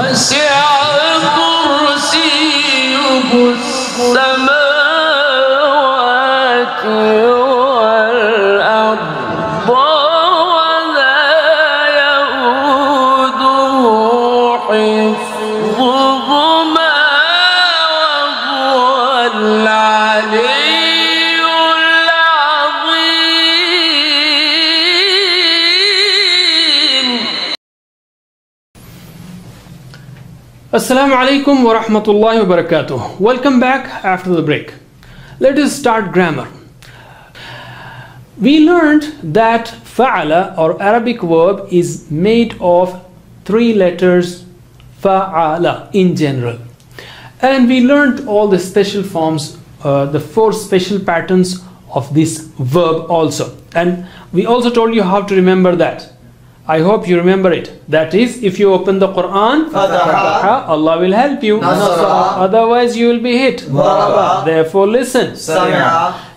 وسع كرسيه السماوات والأرض ولا يؤوده حفظهما وهو العلي العظيم. Assalamu alaikum wa rahmatullahi wa barakatuh. Welcome back after the break. Let us start grammar. We learned that fa'ala or Arabic verb is made of 3 letters fa'ala in general. And we learned all the special forms, the 4 special patterns of this verb also. And we also told you how to remember that. I hope you remember it. That is, if you open the Quran, Allah will help you. Otherwise, you will be hit. Therefore, listen.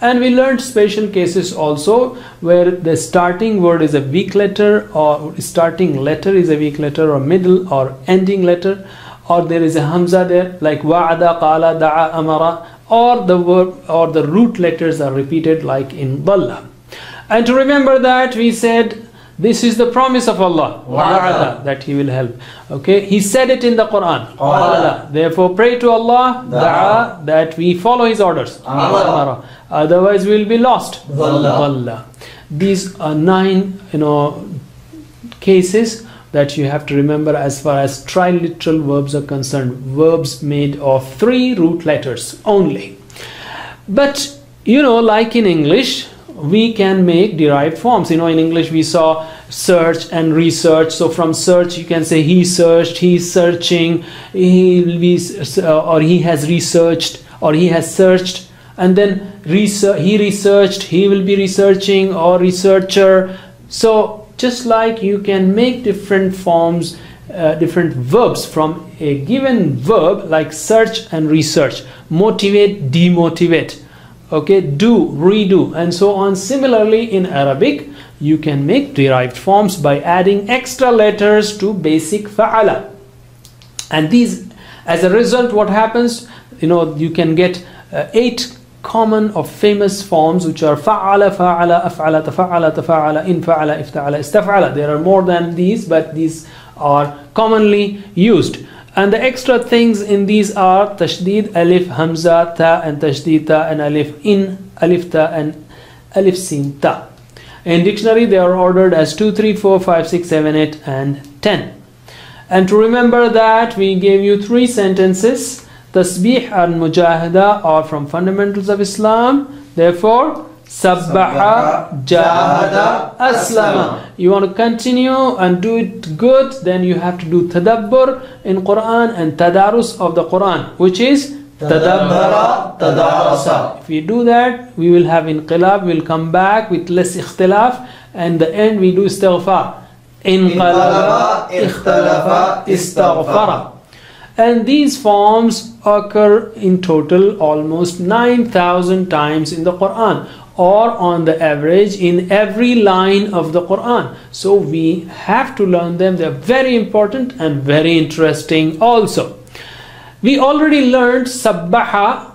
And we learned special cases also where the starting word is a weak letter, or starting letter is a weak letter, or middle or ending letter, or there is a hamza there, like wa'ada, qala, da'a, amara, or the verb or the root letters are repeated, like in dhalla. And to remember that, we said, this is the promise of Allah, that He will help. Okay, He said it in the Quran. Therefore, pray to Allah, that we follow His orders. Otherwise, we will be lost. These are 9, cases that you have to remember as far as triliteral verbs are concerned. Verbs made of 3 root letters only. But like in English, we can make derived forms. In English we saw search and research. So from search you can say he searched, he's searching, or he has researched, or he has searched. And then he researched, he will be researching, or researcher. So just like you can make different forms, different verbs from a given verb, like search and research, motivate, demotivate, okay, do, redo, and so on. Similarly, in Arabic, you can make derived forms by adding extra letters to basic fa'ala. And these, as a result, what happens, you can get 8 common or famous forms, which are fa'ala, fa'ala, af'ala, tafa'ala, tafa'ala, infa'ala, ifta'ala, istaf'ala. There are more than these, but these are commonly used. And the extra things in these are tashdid, alif, hamza, ta, and tashdid, ta, and alif, in, alif, ta, and alif, sin, ta. In dictionary, they are ordered as 2, 3, 4, 5, 6, 7, 8, and 10. And to remember that, we gave you 3 sentences. Tasbih and mujahada are from fundamentals of Islam. Therefore, sabbaha, jahada, aslama. You want to continue and do it good, then you have to do tadabbur in Quran and tadarus of the Quran, which is tadabbara, tadarasa. If we do that, we will have inqilab, we will come back with less ikhtilaf, and the end we do istighfar. Inqalaba, ikhtalafa, istaghfara. And these forms occur in total almost 9,000 times in the Quran, or on the average in every line of the Quran. So we have to learn them. They are very important and very interesting also. We already learned sabbaha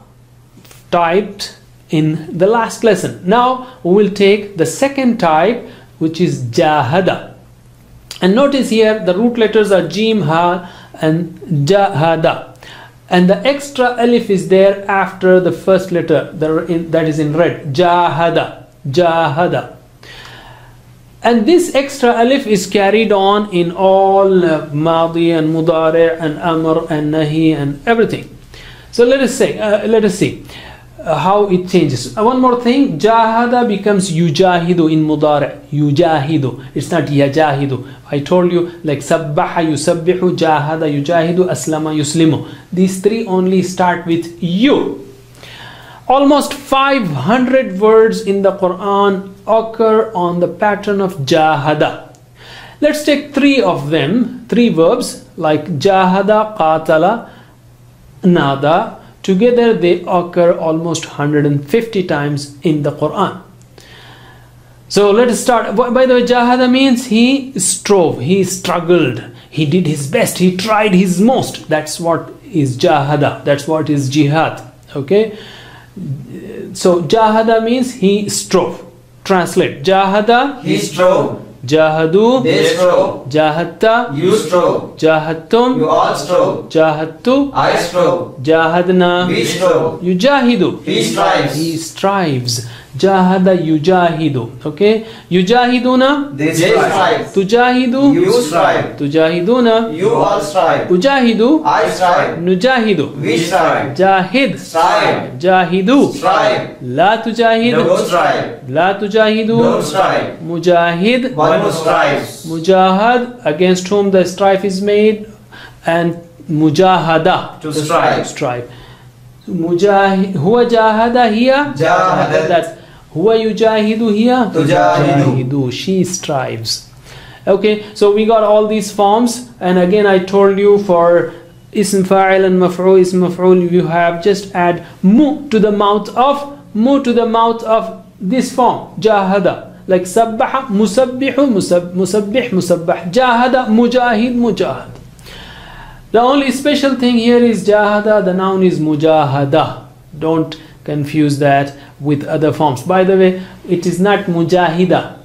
typed in the last lesson. Now we will take the second type, which is jahada. And notice here the root letters are jim, ha, and jahada. And the extra alif is there after the first letter, that is in red. Jahada, jahada. And this extra alif is carried on in all madi and mudari and amr and nahi and everything. So let us see how it changes. One more thing, jahada becomes yujahidu in mudari. Yujahidu. It's not yajahidu. I told you, like sabbaha yusabbihu, jahada yujahidu, aslama yuslimu. These 3 only start with you. Almost 500 words in the Quran occur on the pattern of jahada. Let's take 3 of them, 3 verbs like jahada, qatala, nada. Together they occur almost 150 times in the Quran. So let us start. By the way, jahada means he strove, he struggled, he did his best, he tried his most. That's what is jahada, that's what is jihad. Okay, so jahada means he strove. Translate: jahada, he strove. Jahadu, they strove. Jahadta, you strove. Jahadtum, you all strove. Jahadtu, I strove. Jahadna, we strove. Yujahidu, he strives. he strives. Jahada yujahidu. Okay, yujahiduna, they strive. Tujahidu, you strive. Tujahiduna, you all strive. Ujahidu, I strive. Nujahidu, we strive. Jahid, strive. Jahidu, strive. La tujahid, don't strive. La tujahidu, don't strive. Mujahid, one who strives. Mujahad, against whom the strife is made, and mujahada, to strive. strive. Mujahid, huwa jahada here, Jahadat. that's huwa yujahidu here, Tujahidu. she strives. Okay, so we got all these forms, and again I told you for ism fa'il and maf'ul, ism maf'ul, you have just add mu to the mouth of this form, jahada. Like sabbaha, musabbihu, musabbih, musabbah, jahada, mujahid, mujahad. The only special thing here is jahada, the noun is mujahada. Don't confuse that with other forms. By the way, it is not mujahida,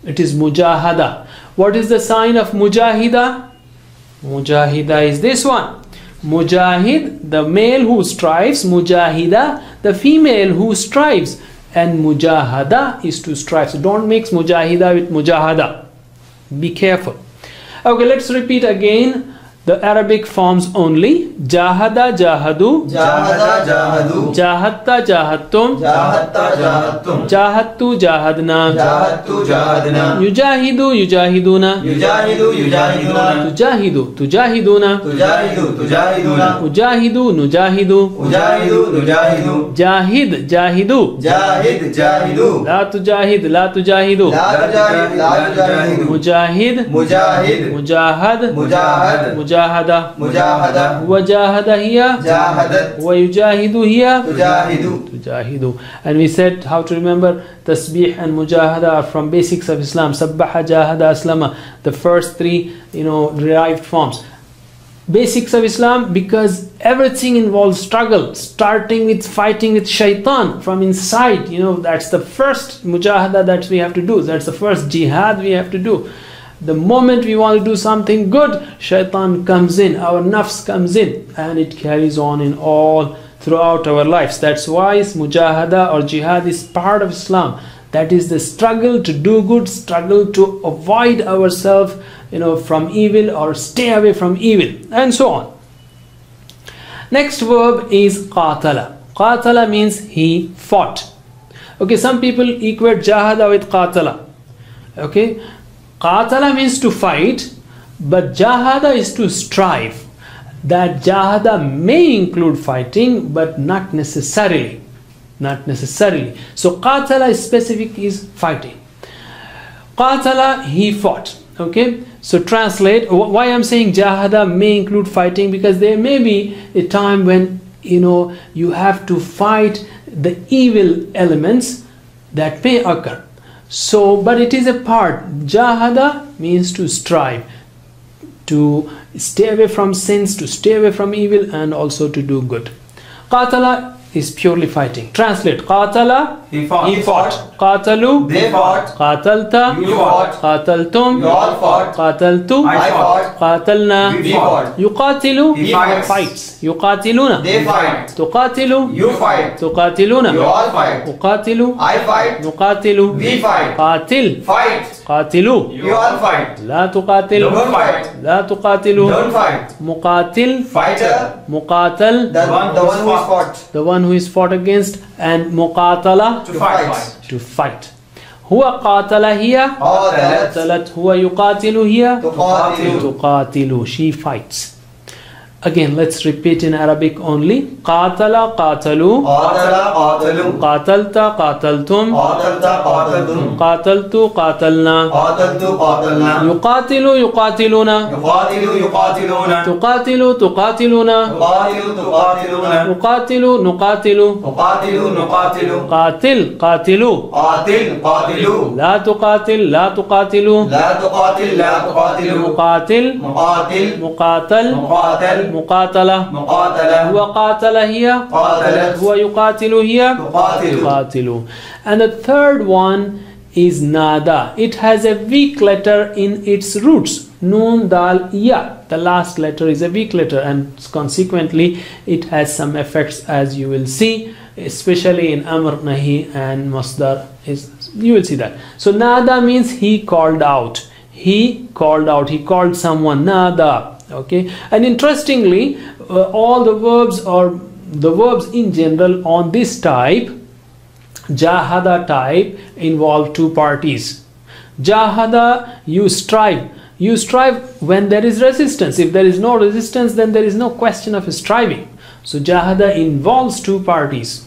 it is mujahada. What is the sign of mujahida? Mujahida is this one. Mujahid, the male who strives, mujahida, the female who strives, and mujahada is to strive. So don't mix mujahida with mujahada. Be careful. Okay, let's repeat again the Arabic forms only. Jahada, jahadu, Jahada, jahadu. jahatta, jahattum, Jahatta, jahattum. jahattu, jahadna, Jahattu, jahadna. yujahidu, yujahiduna, yujahidu, yujahiduna. tujahidu, tujahiduna, tujahidu, tujahiduna. ujahidu, nujahidu, ujahidu, nujahidu. jahid, jahidu, Jahid, jahidu. la tujahid, la tujahidu, La tujahid, la tujahidu. mujahid, Mujahid, mujahad, mujahad. mujahada, Mujahada. wajahada here, Jahadat. wajujahidu here, Tujahidu. tujahidu. And we said how to remember tasbih and mujahada are from basics of Islam. Sabbaha, jahada, aslama, the first three derived forms. Basics of Islam, because everything involves struggle, starting with fighting with shaitan from inside. That's the first mujahada that we have to do. That's the first jihad we have to do. The moment we want to do something good, shaitan comes in, our nafs comes in, and it carries on in all throughout our lives. That's why mujahada or jihad is part of Islam. That is the struggle to do good, struggle to avoid ourselves from evil or stay away from evil, and so on. Next verb is qatala. Qatala means he fought. Okay, some people equate jahada with qatala. Okay, qatala means to fight, but jahada is to strive. That jahada may include fighting, but not necessarily. Not necessarily. So qatala is specific, is fighting. Qatala, he fought. Okay, so translate. Why I'm saying jahada may include fighting, because there may be a time when you have to fight the evil elements that may occur. So, but it is a part. Jahada means to strive, to stay away from sins, to stay away from evil, and also to do good. Qatala is purely fighting. Translate. Qatala, he fought. Qatalu, they fought. Qatalta, you fought. Qataltum, you all fought. Qataltu, I fought. Qatalna, we fought. Yuqatilu, he fights. Yuqatiluna, they fight. Tuqatilu, you fight. Tuqatiluna, you all fight. Uqatilu, I fight. Nuqatilu, we fight. Qatil, fight. Qatilu, you all fight. La tuqatil, don't fight. La tuqatilu, don't fight. Muqatil, fighter. Muqatal, the one who is fought. the one who is fought against, and Muqatala, to fight. to fight. Huwa qatala here, qatalat. huwa yuqatilu here, tuqatilu. tuqatilu, she fights. Again, let's repeat in Arabic only. Qatala qatalu. Qatala qatalu. Qatalta qataltum. Qatalta qataltum. Qataltu qatalna. Qataltu qatalna. Yuqatilu yuqatiluna. Yuqatilu yuqatiluna. Tuqatilu tuqatiluna. Yuqatilu tuqatiluna. Nuqatilu nuqatilu. Nuqatilu nuqatilu. Qatil qatilu. Qatil qatilu. La tuqatil la tuqatilu. La tuqatil la tuqatilu. Muqatil Muqatil. muqatal Muqatal. muqatala. Muqatala. Huwa qatala hiya. Qatalat. Huwa yuqatilu hiya. Tuqatilu. Qatilu. And the third one is nada. It has a weak letter in its roots. Noon, dal, ya. The last letter is a weak letter, and consequently it has some effects, as you will see, especially in amr, nahi, and masdar. You will see that. So nada means he called out. He called out. He called someone. Nada. Okay. And interestingly, all the verbs, or the verbs in general on this type, jahada type, involve two parties. Jahada, you strive. You strive when there is resistance. If there is no resistance, then there is no question of striving. So jahada involves two parties.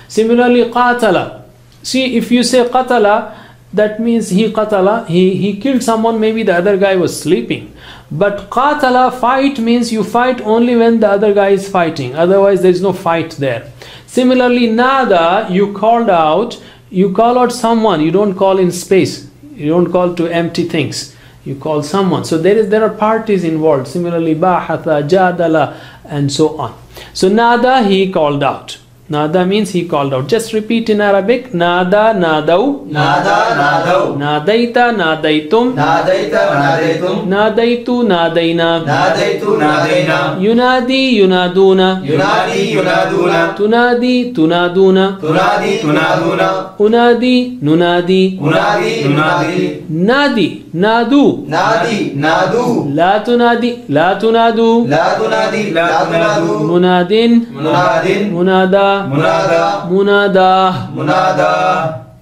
Similarly, qatala. See, if you say qatala, that means he qatala, he killed someone, maybe the other guy was sleeping. But qatala, fight, means you fight only when the other guy is fighting. Otherwise, there is no fight there. Similarly, nada, you called out, you call out someone. You don't call in space. You don't call to empty things. You call someone. So there are parties involved. Similarly, bahatha, jadala, and so on. So nada, he called out. Nada means he called out. Just repeat in Arabic. Nada nadau. Nada nadau. Nadaita nadaitum. Nadaita nadaitum. Nadaitu nadaina. Nadaitu nadaina. Yunadi yunaduna. Yunadi yunaduna. Tunadi tunaduna. Tunadi tunaduna. Unadi nunadi. Unadi nunadi. Nadi nadu. Nadi nadu. La tunadi la tunadu. La tunadi la tunadu. Munadin. Munadin. Munada. Munada. Munada. Munada.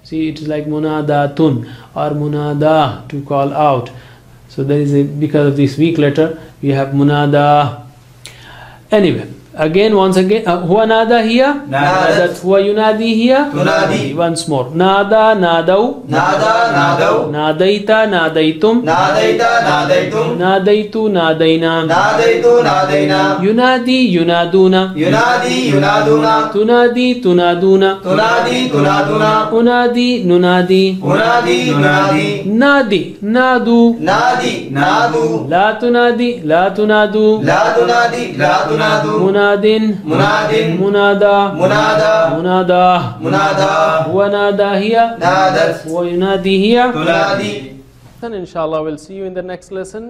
See, it is like munadatun or munada, to call out. So there is because of this weak letter, we have munada. Anyway, again, once again, huwa nada here. Nadat. Huwa yunadi here. Tunadi. Once more. Nada nadau. Nada nadau. Nadaita nadaitum. Nadaita nadaitum. Nadaitu nadaina. Nadaitu nadaina. Yunadi yunaduna. Yunadi yunaduna. Tunadi tunaduna. Tunadi tunaduna. Unadi nunadi. Unadi nunadi. Nadi nadu. Nadi nadu. La tunadi la tunadu. La tunadi la tunadu. Munadin. Munadin. Munada. Munada. Munada. Munada. Huwa nada here. Nadat. Huwa yunadi here. Tunadi. Then inshallah we'll see you in the next lesson.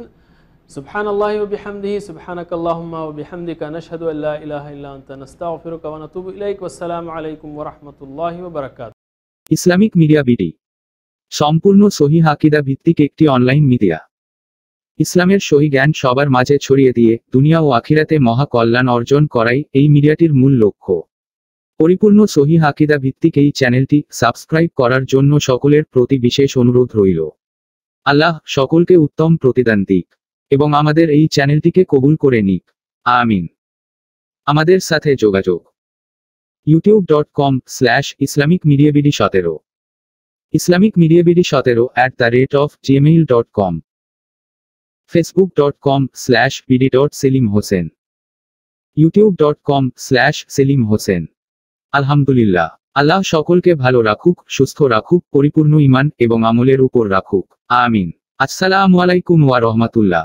Subhanallahi wa bihamdihi, subhanakallahumma wa bihamdika, nashhadu an la ilaha illa anta, nastaghfiruka wa natubu ilaik. Wassalamu alaikum wa rahmatullahi wa barakatuh. Islamic media BD সম্পূর্ণ সহিহ আকীদা ভিত্তিক একটি online media. ইসলামের সহি জ্ঞান সবার মাঝে ছড়িয়ে দিয়ে দুনিয়া ও আখিরাতে মহা কল্যাণ অর্জন করাই এই মিডিয়াটির মূল লক্ষ্য। পরিপূর্ণ সহিহ আকীদা ভিত্তিক এই চ্যানেলটি সাবস্ক্রাইব করার জন্য সকলের প্রতি বিশেষ অনুরোধ রইল। আল্লাহ সকলকে উত্তম প্রতিদান দিক এবং আমাদের এই চ্যানেলটিকে কবুল করে নিক। আমিন। আমাদের সাথে যোগাযোগ youtube.com/islamicmediabd17 islamicmediabd17@gmail.com facebook.com/bd.selimhosen youtube.com/selimhosen আলহামদুলিল্লাহ। আল্লাহ সকলকে ভালো রাখুক, সুস্থ রাখুক, পরিপূর্ণ ঈমান এবং আমলের উপর রাখুক। আমিন। আসসালামু আলাইকুম ওয়া রাহমাতুল্লাহ।